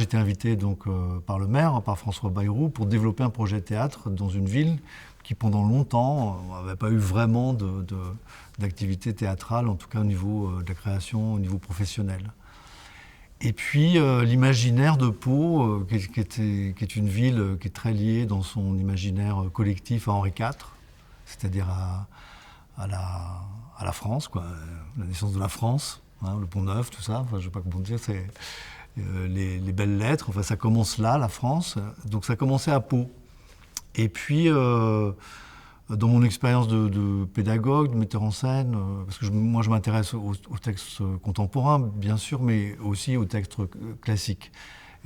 été invité donc, par le maire, par François Bayrou, pour développer un projet de théâtre dans une ville qui, pendant longtemps, n'avait pas eu vraiment d'activité théâtrale, en tout cas au niveau de la création, au niveau professionnel. Et puis l'imaginaire de Pau, qui est une ville qui est très liée dans son imaginaire collectif à Henri IV, c'est-à-dire à la France, quoi, la naissance de la France, hein, le Pont Neuf, tout ça, enfin, je ne sais pas comment dire, c'est les belles lettres, enfin, ça commence là, la France, donc ça commençait à Pau. Et puis, dans mon expérience de pédagogue, de metteur en scène, parce que moi je m'intéresse aux textes contemporains, bien sûr, mais aussi aux textes classiques.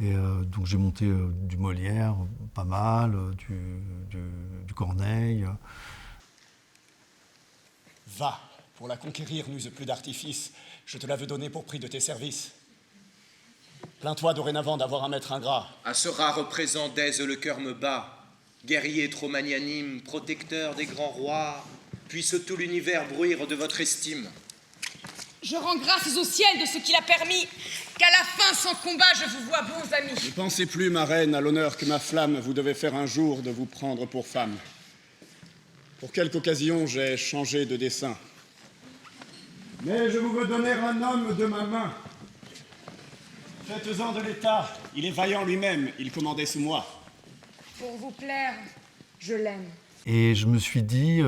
Et donc j'ai monté du Molière, pas mal, du Corneille. Va, pour la conquérir, n'use plus d'artifice. Je te la veux donner pour prix de tes services. Plains-toi dorénavant d'avoir un maître ingrat. À ce rare présent d'aise le cœur me bat. Guerrier trop magnanime, protecteur des grands rois, puisse tout l'univers bruire de votre estime. Je rends grâces au ciel de ce qu'il a permis, qu'à la fin, sans combat, je vous vois bons amis. Ne pensez plus, ma reine, à l'honneur que ma flamme vous devait faire un jour de vous prendre pour femme. Pour quelque occasion, j'ai changé de dessein. Mais je vous veux donner un homme de ma main. Faites-en de l'État, il est vaillant lui-même, il commandait sous moi. Pour vous plaire, je l'aime. Et je me suis dit,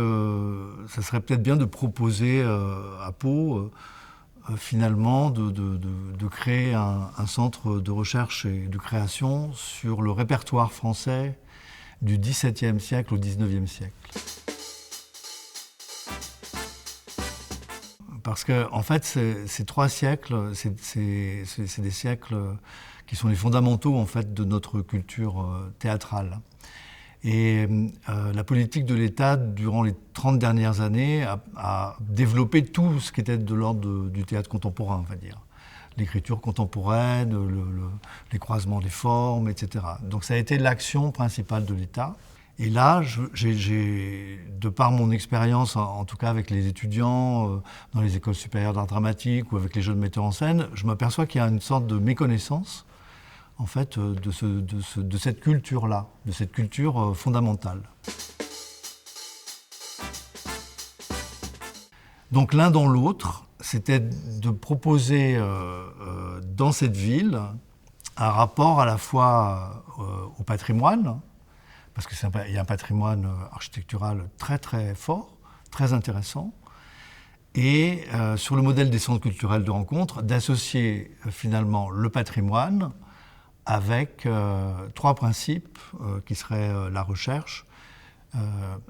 ça serait peut-être bien de proposer à Pau, finalement, de créer un centre de recherche et de création sur le répertoire français du XVIIe siècle au XIXe siècle. Parce que, en fait, ces 3 siècles, c'est des siècles qui sont les fondamentaux, en fait, de notre culture théâtrale. Et la politique de l'État, durant les 30 dernières années, a développé tout ce qui était de l'ordre du théâtre contemporain, on va dire. L'écriture contemporaine, les croisements des formes, etc. Donc ça a été l'action principale de l'État. Et là, de par mon expérience, en tout cas avec les étudiants dans les écoles supérieures d'art dramatique ou avec les jeunes metteurs en scène, je m'aperçois qu'il y a une sorte de méconnaissance, en fait, de cette culture-là, de cette culture fondamentale. Donc l'un dans l'autre, c'était de proposer dans cette ville un rapport à la fois au patrimoine, parce qu'il y a un patrimoine architectural très très fort, très intéressant, et sur le modèle des centres culturels de rencontre, d'associer finalement le patrimoine avec 3 principes qui seraient la recherche,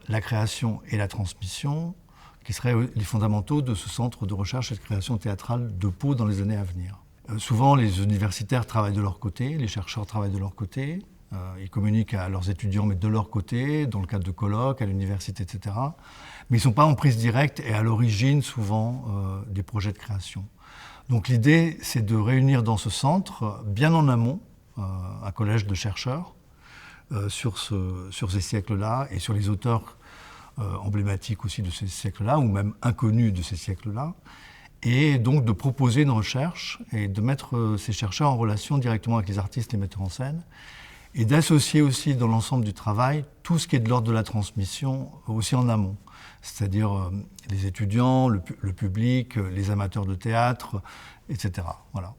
la création et la transmission, qui seraient les fondamentaux de ce centre de recherche et de création théâtrale de Pau dans les années à venir. Souvent, les universitaires travaillent de leur côté, les chercheurs travaillent de leur côté, ils communiquent à leurs étudiants, mais de leur côté, dans le cadre de colloques, à l'université, etc. Mais ils ne sont pas en prise directe et à l'origine, souvent, des projets de création. Donc l'idée, c'est de réunir dans ce centre, bien en amont, un collège de chercheurs sur ces siècles-là et sur les auteurs emblématiques aussi de ces siècles-là, ou même inconnus de ces siècles-là, et donc de proposer une recherche et de mettre ces chercheurs en relation directement avec les artistes et metteurs en scène, et d'associer aussi dans l'ensemble du travail tout ce qui est de l'ordre de la transmission aussi en amont, c'est-à-dire les étudiants, le public, les amateurs de théâtre, etc. Voilà.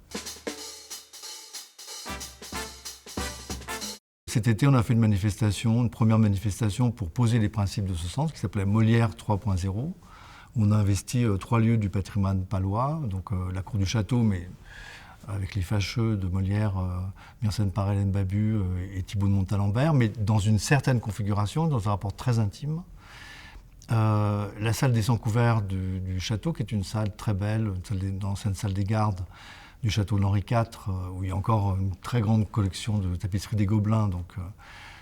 Cet été, on a fait une première manifestation pour poser les principes de ce centre qui s'appelait Molière 3.0, où on a investi 3 lieux du patrimoine palois, donc la cour du château, mais avec les fâcheux de Molière, mis en scène par Hélène Babu et Thibaut de Montalembert, mais dans une certaine configuration, dans un rapport très intime. La salle des sans couverts du château, qui est une salle très belle, une ancienne salle des gardes du château de Henri IV, où il y a encore une très grande collection de tapisseries des Gobelins. Donc,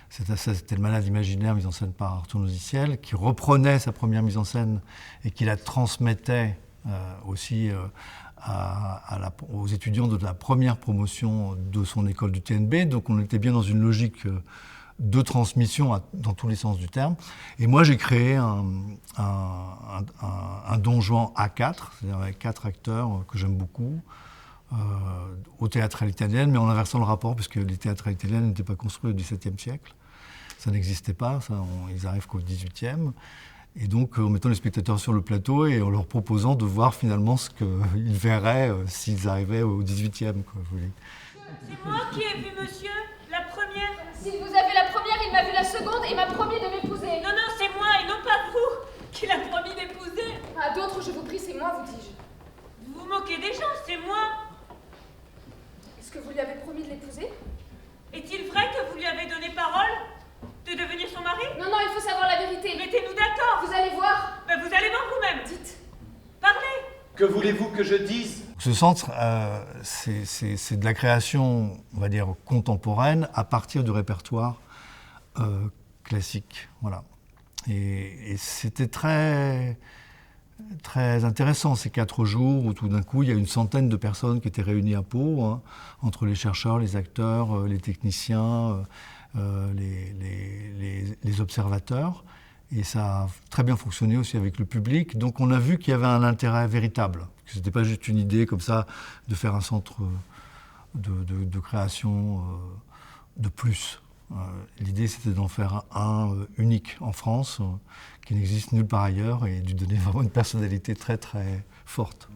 c'était le Malade imaginaire, mis en scène par Arthur Noziciel, qui reprenait sa première mise en scène et qui la transmettait aussi aux étudiants de la première promotion de son école du TNB. Donc on était bien dans une logique de transmission dans tous les sens du terme. Et moi j'ai créé un Don Juan A4, c'est-à-dire avec 4 acteurs que j'aime beaucoup, aux théâtrales italiennes, mais en inversant le rapport, puisque les théâtrales italiennes n'étaient pas construits au XVIIe siècle. Ça n'existait pas, ils arrivent qu'au XVIIIe. Et donc, en mettant les spectateurs sur le plateau et en leur proposant de voir finalement ce qu'ils verraient s'ils arrivaient au XVIIIe. C'est moi qui ai vu monsieur, la première. Si vous avez la première, il m'a vu la seconde et m'a promis de m'épouser. Non, non, c'est moi et non pas vous qui l'a promis d'épouser. À d'autres, je vous prie, c'est moi, vous dis-je. Vous vous moquez des gens, c'est moi. Est-ce que vous lui avez promis de l'épouser? Est-il vrai que vous lui avez donné parole de devenir son mari? Non, non, il faut savoir la vérité. Mettez-nous d'accord. Vous allez voir. Ben, vous allez voir vous-même. Dites. Parlez. Que voulez-vous que je dise? Ce centre, c'est de la création, on va dire, contemporaine à partir du répertoire classique. Voilà. Et c'était très, très intéressant ces 4 jours où tout d'un coup il y a une centaine de personnes qui étaient réunies à Pau, entre les chercheurs, les acteurs, les techniciens, les observateurs. Et ça a très bien fonctionné aussi avec le public. Donc on a vu qu'il y avait un intérêt véritable. Que ce n'était pas juste une idée comme ça de faire un centre de création de plus. L'idée c'était d'en faire un unique en France, qui n'existe nulle part ailleurs, et de lui donner vraiment une personnalité très très forte.